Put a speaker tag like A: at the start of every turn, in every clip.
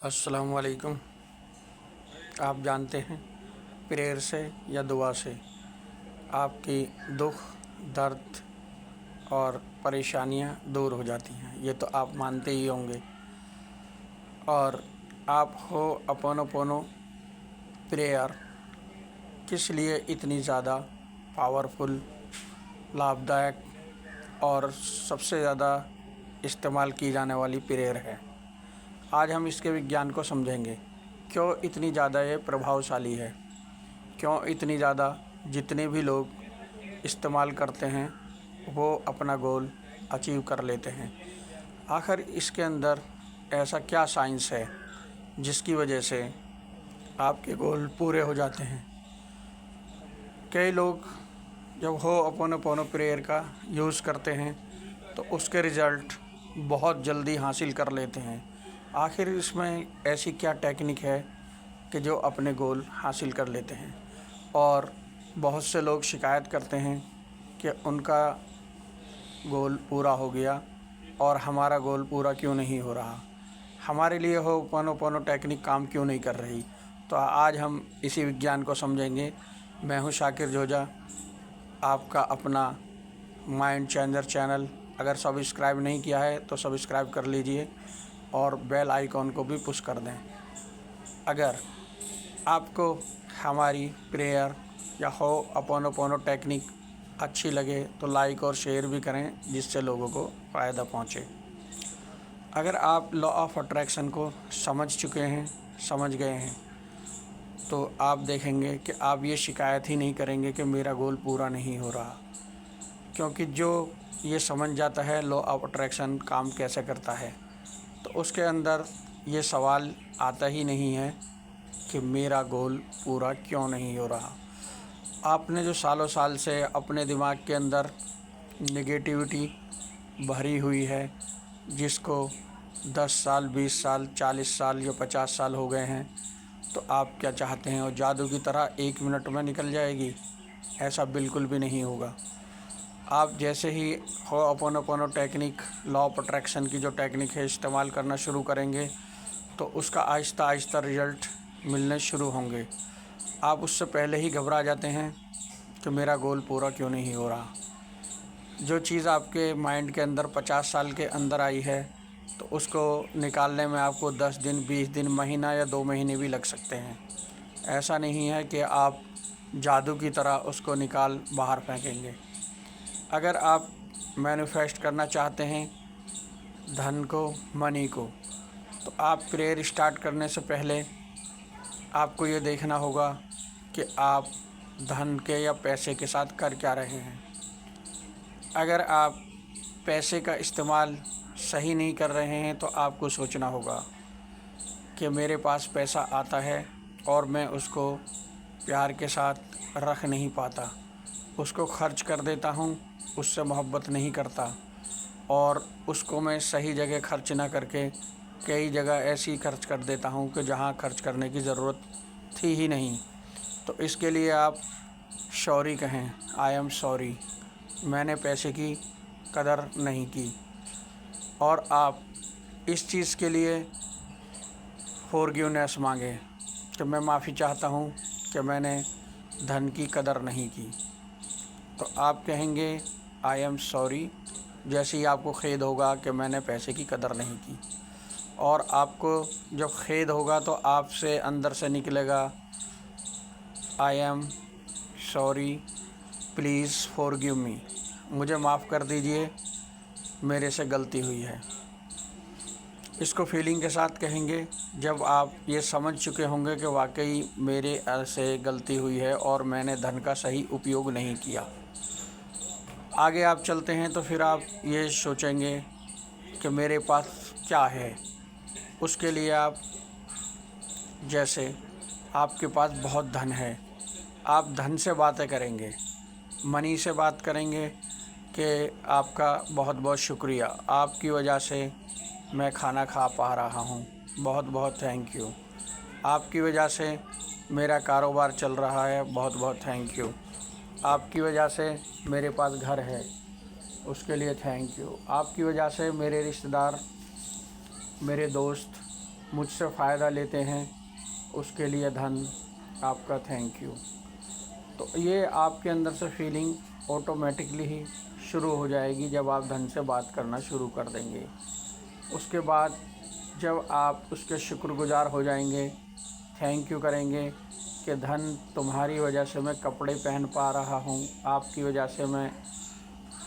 A: अस्सलाम वालेकुम। आप जानते हैं प्रेयर से या दुआ से आपकी दुख, दर्द और परेशानियां दूर हो जाती हैं। ये तो आप मानते ही होंगे। और आप हो अपोनो प्रेयर किस लिए इतनी ज़्यादा पावरफुल, लाभदायक और सबसे ज़्यादा इस्तेमाल की जाने वाली प्रेयर है। आज हम इसके विज्ञान को समझेंगे। क्यों इतनी ज़्यादा ये प्रभावशाली है, क्यों इतनी ज़्यादा जितने भी लोग इस्तेमाल करते हैं वो अपना गोल अचीव कर लेते हैं। आखिर इसके अंदर ऐसा क्या साइंस है जिसकी वजह से आपके गोल पूरे हो जाते हैं। कई लोग जब हो अपोनो प्रेयर का यूज़ करते हैं तो उसके रिज़ल्ट बहुत जल्दी हासिल कर लेते हैं। आखिर इसमें ऐसी क्या टेक्निक है कि जो अपने गोल हासिल कर लेते हैं। और बहुत से लोग शिकायत करते हैं कि उनका गोल पूरा हो गया और हमारा गोल पूरा क्यों नहीं हो रहा, हमारे लिए हो अपोनो टेक्निक काम क्यों नहीं कर रही। तो आज हम इसी विज्ञान को समझेंगे। मैं हूं शाकिर जोजा, आपका अपना माइंड चेंजर चैनल। अगर सब्सक्राइब नहीं किया है तो सब्सक्राइब कर लीजिए और बेल आइकॉन को भी पुश कर दें। अगर आपको हमारी प्रेयर या हो अपोनो टेक्निक अच्छी लगे तो लाइक और शेयर भी करें जिससे लोगों को फ़ायदा पहुँचे। अगर आप लॉ ऑफ अट्रैक्शन को समझ गए हैं तो आप देखेंगे कि आप ये शिकायत ही नहीं करेंगे कि मेरा गोल पूरा नहीं हो रहा। क्योंकि जो ये समझ जाता है लॉ ऑफ अट्रैक्शन काम कैसे करता है तो उसके अंदर ये सवाल आता ही नहीं है कि मेरा गोल पूरा क्यों नहीं हो रहा। आपने जो सालों साल से अपने दिमाग के अंदर नेगेटिविटी भरी हुई है, जिसको 10 साल, 20 साल, 40 साल या 50 साल हो गए हैं, तो आप क्या चाहते हैं वो जादू की तरह 1 मिनट में निकल जाएगी? ऐसा बिल्कुल भी नहीं होगा। आप जैसे ही हो अपोनो टेक्निक, लॉ ऑफ अट्रैक्शन की जो टेक्निक है इस्तेमाल करना शुरू करेंगे तो उसका आहिस्ता आहिस्ता रिज़ल्ट मिलने शुरू होंगे। आप उससे पहले ही घबरा जाते हैं कि मेरा गोल पूरा क्यों नहीं हो रहा। जो चीज़ आपके माइंड के अंदर 50 साल के अंदर आई है तो उसको निकालने में आपको 10 दिन, 20 दिन, महीना या 2 महीने भी लग सकते हैं। ऐसा नहीं है कि आप जादू की तरह उसको निकाल बाहर फेंकेंगे। अगर आप मैनिफेस्ट करना चाहते हैं धन को, मनी को, तो आप प्रेयर स्टार्ट करने से पहले आपको ये देखना होगा कि आप धन के या पैसे के साथ कर क्या रहे हैं। अगर आप पैसे का इस्तेमाल सही नहीं कर रहे हैं तो आपको सोचना होगा कि मेरे पास पैसा आता है और मैं उसको प्यार के साथ रख नहीं पाता, उसको खर्च कर देता हूँ, उससे मोहब्बत नहीं करता और उसको मैं सही जगह खर्च ना करके कई जगह ऐसी खर्च कर देता हूँ कि जहाँ खर्च करने की ज़रूरत थी ही नहीं। तो इसके लिए आप सॉरी कहें, आई एम सॉरी, मैंने पैसे की कदर नहीं की। और आप इस चीज़ के लिए फॉरगिवनेस मांगे कि मैं माफ़ी चाहता हूँ कि मैंने धन की कदर नहीं की। तो आप कहेंगे आई एम सॉरी जैसे ही आपको खेद होगा कि मैंने पैसे की कदर नहीं की। और आपको जब खेद होगा तो आपसे अंदर से निकलेगा I am sorry, please forgive me, मुझे माफ़ कर दीजिए, मेरे से गलती हुई है। इसको फीलिंग के साथ कहेंगे जब आप ये समझ चुके होंगे कि वाकई मेरे से गलती हुई है और मैंने धन का सही उपयोग नहीं किया। आगे आप चलते हैं तो फिर आप ये सोचेंगे कि मेरे पास क्या है। उसके लिए आप, जैसे आपके पास बहुत धन है, आप धन से बातें करेंगे, मनी से बात करेंगे कि आपका बहुत बहुत शुक्रिया, आपकी वजह से मैं खाना खा पा रहा हूँ, बहुत बहुत थैंक यू। आपकी वजह से मेरा कारोबार चल रहा है, बहुत बहुत थैंक यू। आपकी वजह से मेरे पास घर है, उसके लिए थैंक यू। आपकी वजह से मेरे रिश्तेदार, मेरे दोस्त मुझसे फ़ायदा लेते हैं, उसके लिए धन आपका थैंक यू। तो ये आपके अंदर से फीलिंग ऑटोमेटिकली ही शुरू हो जाएगी जब आप धन से बात करना शुरू कर देंगे। उसके बाद जब आप उसके शुक्रगुज़ार हो जाएंगे, थैंक यू करेंगे कि धन तुम्हारी वजह से मैं कपड़े पहन पा रहा हूँ, आपकी वजह से मैं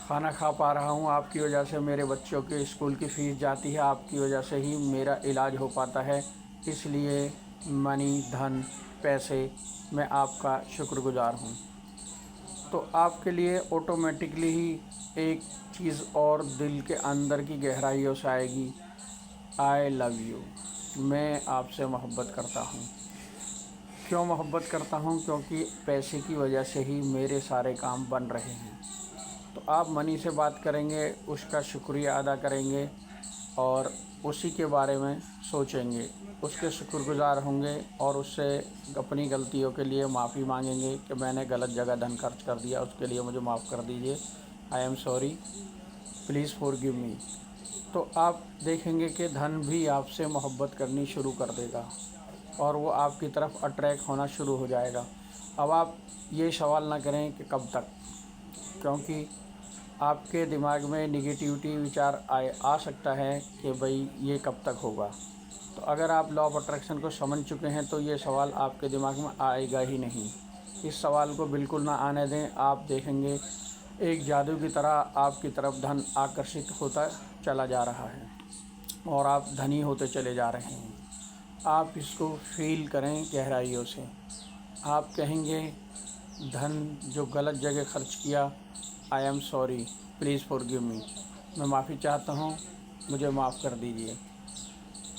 A: खाना खा पा रहा हूँ, आपकी वजह से मेरे बच्चों के स्कूल की फ़ीस जाती है, आपकी वजह से ही मेरा इलाज हो पाता है, इसलिए मनी, धन, पैसे, मैं आपका शुक्रगुज़ार हूँ। तो आपके लिए ऑटोमेटिकली ही एक चीज़ और दिल के अंदर की गहराइयों से आएगी, आई लव यू, मैं आपसे मोहब्बत करता हूँ। क्यों मोहब्बत करता हूँ? क्योंकि पैसे की वजह से ही मेरे सारे काम बन रहे हैं। तो आप मनी से बात करेंगे, उसका शुक्रिया अदा करेंगे और उसी के बारे में सोचेंगे, उसके शुक्रगुज़ार होंगे और उससे अपनी गलतियों के लिए माफ़ी मांगेंगे कि मैंने गलत जगह धन खर्च कर दिया, उसके लिए मुझे माफ़ कर दीजिए, I am sorry, please forgive me. तो आप देखेंगे कि धन भी आपसे मोहब्बत करनी शुरू कर देगा और वो आपकी तरफ अट्रैक्ट होना शुरू हो जाएगा। अब आप ये सवाल ना करें कि कब तक, क्योंकि आपके दिमाग में निगेटिविटी विचार आ सकता है कि भाई ये कब तक होगा। तो अगर आप लॉ ऑफ अट्रैक्शन को समझ चुके हैं तो ये सवाल आपके दिमाग में आएगा ही नहीं। इस सवाल को बिल्कुल ना आने दें। आप देखेंगे एक जादू की तरह आपकी तरफ धन आकर्षित होता चला जा रहा है और आप धनी होते चले जा रहे हैं। आप इसको फील करें गहराइयों से। आप कहेंगे धन जो गलत जगह खर्च किया, I am sorry, please forgive me, मैं माफ़ी चाहता हूँ, मुझे माफ़ कर दीजिए।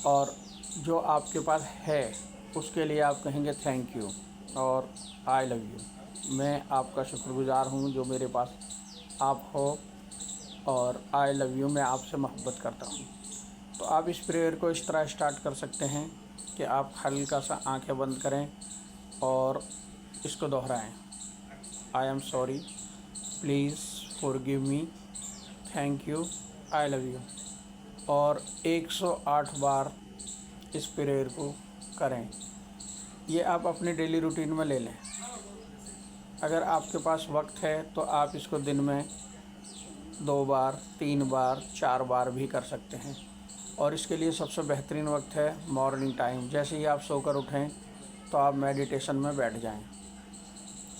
A: और जो आपके पास है उसके लिए आप कहेंगे थैंक यू और आई लव यू, मैं आपका शुक्रगुज़ार हूँ जो मेरे पास आप हो, और आई लव यू, मैं आपसे मोहब्बत करता हूँ। तो आप इस प्रेयर को इस तरह स्टार्ट कर सकते हैं कि आप हल्का सा आंखें बंद करें और इसको दोहराएं, I am sorry, please forgive me, thank you, I love you, और 108 बार इस प्रेयर को करें। ये आप अपनी डेली रूटीन में ले लें। अगर आपके पास वक्त है तो आप इसको दिन में 2 बार, 3 बार, 4 बार भी कर सकते हैं। और इसके लिए सबसे बेहतरीन वक्त है मॉर्निंग टाइम। जैसे ही आप सोकर उठें तो आप मेडिटेशन में बैठ जाएं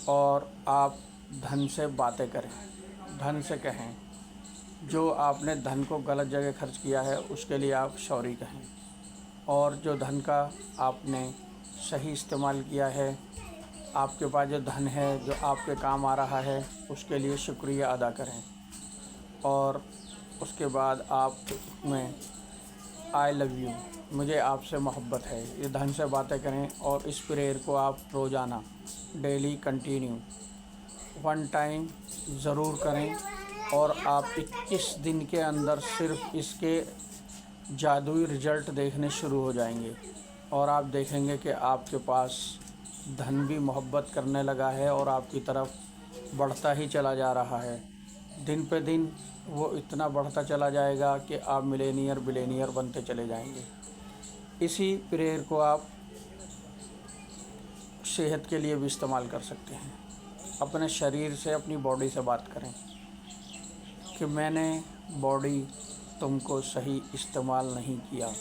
A: और आप धन से बातें करें, धन से कहें जो आपने धन को गलत जगह खर्च किया है उसके लिए आप सॉरी कहें, और जो धन का आपने सही इस्तेमाल किया है, आपके पास जो धन है जो आपके काम आ रहा है उसके लिए शुक्रिया अदा करें। और उसके बाद आप में आई लव यू, मुझे आपसे मोहब्बत है, ये धन से बातें करें। और इस प्रेयर को आप रोज़ाना डेली कंटिन्यू 1 टाइम ज़रूर करें और आप 21 दिन के अंदर सिर्फ इसके जादुई रिज़ल्ट देखने शुरू हो जाएंगे और आप देखेंगे कि आपके पास धन भी मोहब्बत करने लगा है और आपकी तरफ बढ़ता ही चला जा रहा है। दिन पे दिन वो इतना बढ़ता चला जाएगा कि आप मिलेनियर बिलेनियर बनते चले जाएंगे। इसी प्रेयर को आप सेहत के लिए भी इस्तेमाल कर सकते हैं। अपने शरीर से, अपनी बॉडी से बात करें कि मैंने बॉडी तुमको सही इस्तेमाल नहीं किया,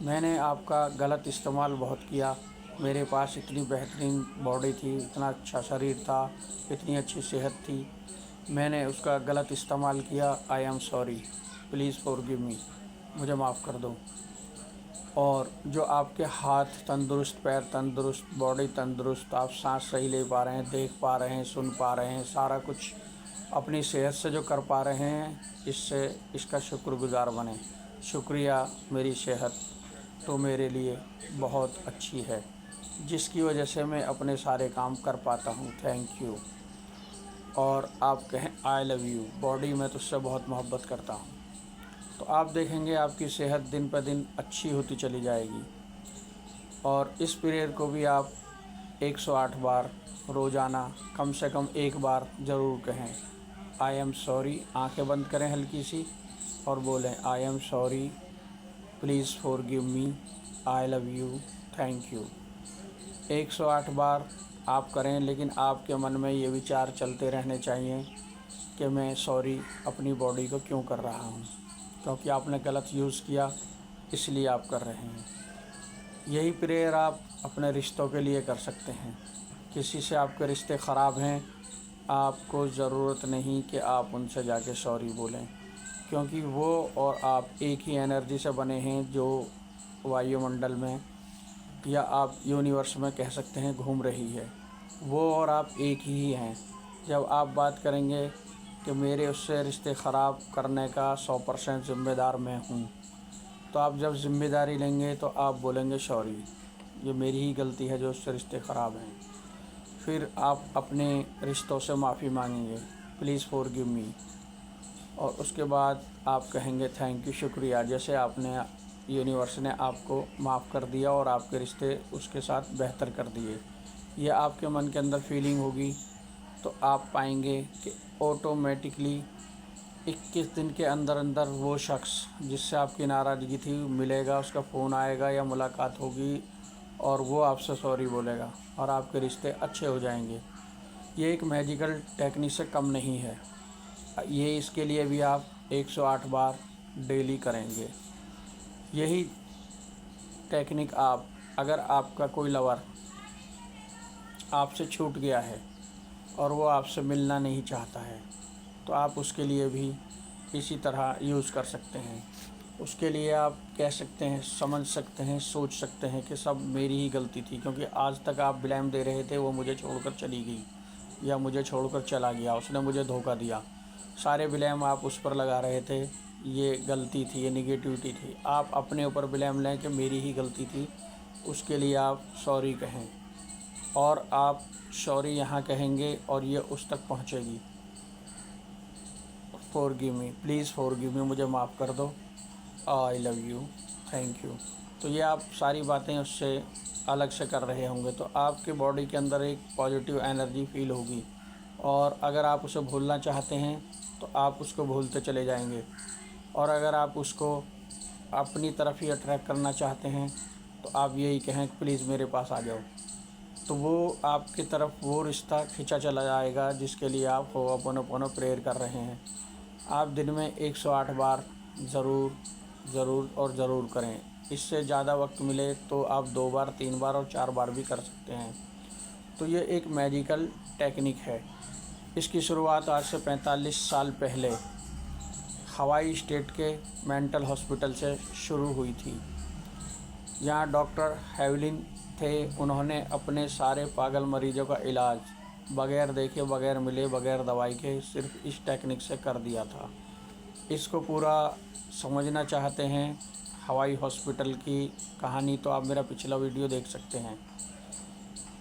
A: मैंने आपका गलत इस्तेमाल बहुत किया। मेरे पास इतनी बेहतरीन बॉडी थी, इतना अच्छा शरीर था, इतनी अच्छी सेहत थी, मैंने उसका गलत इस्तेमाल किया। I am sorry, please forgive me, मुझे माफ़ कर दो। और जो आपके हाथ तंदुरुस्त, पैर तंदुरुस्त, बॉडी तंदुरुस्त, आप सांस सही ले पा रहे हैं, देख पा रहे हैं, सुन पा रहे हैं, सारा कुछ अपनी सेहत से जो कर पा रहे हैं, इससे इसका शुक्रगुज़ार बने। शुक्रिया, मेरी सेहत तो मेरे लिए बहुत अच्छी है जिसकी वजह से मैं अपने सारे काम कर पाता हूँ, थैंक यू। और आप कहें आई लव यू, बॉडी मैं तुझसे बहुत मोहब्बत करता हूँ। तो आप देखेंगे आपकी सेहत दिन पर दिन अच्छी होती चली जाएगी। और इस प्रेयर को भी आप 108 बार रोज़ाना कम से कम 1 बार ज़रूर कहें, आई एम सॉरी। आंखें बंद करें हल्की सी और बोलें, I am sorry, please forgive me, I love you, thank you. 108 बार आप करें, लेकिन आपके मन में ये विचार चलते रहने चाहिए कि मैं सॉरी अपनी बॉडी को क्यों कर रहा हूँ, क्योंकि आपने गलत यूज़ किया इसलिए आप कर रहे हैं। यही प्रेयर आप अपने रिश्तों के लिए कर सकते हैं। किसी से आपके रिश्ते ख़राब हैं, आपको ज़रूरत नहीं कि आप उनसे जाके सॉरी बोलें, क्योंकि वो और आप एक ही एनर्जी से बने हैं जो वायुमंडल में या आप यूनिवर्स में कह सकते हैं घूम रही है। वो और आप एक ही हैं। जब आप बात करेंगे कि मेरे उससे रिश्ते ख़राब करने का 100% ज़िम्मेदार मैं हूँ, तो आप जब ज़िम्मेदारी लेंगे तो आप बोलेंगे सॉरी, ये मेरी ही गलती है जो उससे रिश्ते ख़राब हैं। फिर आप अपने रिश्तों से माफ़ी मांगेंगे, प्लीज़ फॉरगिव मी, और उसके बाद आप कहेंगे थैंक यू, शुक्रिया, जैसे आपने यूनिवर्स ने आपको माफ़ कर दिया और आपके रिश्ते उसके साथ बेहतर कर दिए। यह आपके मन के अंदर फीलिंग होगी तो आप पाएंगे कि ऑटोमेटिकली 21 दिन के अंदर अंदर वो शख्स जिससे आपकी नाराज़गी थी मिलेगा, उसका फ़ोन आएगा या मुलाकात होगी और वो आपसे सॉरी बोलेगा और आपके रिश्ते अच्छे हो जाएंगे। ये एक मैजिकल टेक्निक से कम नहीं है। ये इसके लिए भी आप 108 बार डेली करेंगे। यही टेक्निक आप, अगर आपका कोई लवर आपसे छूट गया है और वो आपसे मिलना नहीं चाहता है, तो आप उसके लिए भी इसी तरह यूज़ कर सकते हैं। उसके लिए आप कह सकते हैं, समझ सकते हैं, सोच सकते हैं कि सब मेरी ही गलती थी, क्योंकि आज तक आप ब्लेम दे रहे थे वो मुझे छोड़कर चली गई या मुझे छोड़कर चला गया, उसने मुझे धोखा दिया। सारे ब्लेम आप उस पर लगा रहे थे, ये गलती थी, ये निगेटिविटी थी। आप अपने ऊपर ब्लेम लें कि मेरी ही गलती थी, उसके लिए आप सॉरी कहें और आप सॉरी यहाँ कहेंगे और ये उस तक पहुँचेगी। Forgive me, please forgive me, मुझे माफ़ कर दो, I love you, thank you. तो ये आप सारी बातें उससे अलग से कर रहे होंगे तो आपके बॉडी के अंदर एक पॉजिटिव एनर्जी फील होगी, और अगर आप उसे भूलना चाहते हैं तो आप उसको भूलते चले जाएंगे, और अगर आप उसको अपनी तरफ ही अट्रैक्ट करना चाहते हैं तो आप यही कहें प्लीज़ मेरे पास आ जाओ, तो वो आपकी तरफ वो रिश्ता खींचा चला जाएगा जिसके लिए आप होओपोनोपोनो प्रेयर कर रहे हैं। आप दिन में 108 बार ज़रूर और ज़रूर करें। इससे ज़्यादा वक्त मिले तो आप 2 बार, 3 बार और 4 बार भी कर सकते हैं। तो ये एक मैजिकल टेक्निक है। इसकी शुरुआत आज से 45 साल पहले हवाई स्टेट के मेंटल हॉस्पिटल से शुरू हुई थी। यहाँ डॉक्टर हेवलिन थे, उन्होंने अपने सारे पागल मरीजों का इलाज बग़ैर देखे, बग़ैर मिले, बग़ैर दवाई के सिर्फ इस टेक्निक से कर दिया था। इसको पूरा समझना चाहते हैं हवाई हॉस्पिटल की कहानी, तो आप मेरा पिछला वीडियो देख सकते हैं।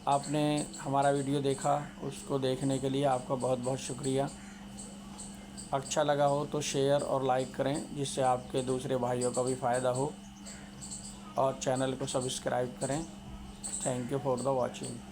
A: आपने हमारा वीडियो देखा, उसको देखने के लिए आपका बहुत बहुत शुक्रिया। अच्छा लगा हो तो शेयर और लाइक करें, जिससे आपके दूसरे भाइयों का भी फ़ायदा हो, और चैनल को सब्सक्राइब करें। Thank you for the watching.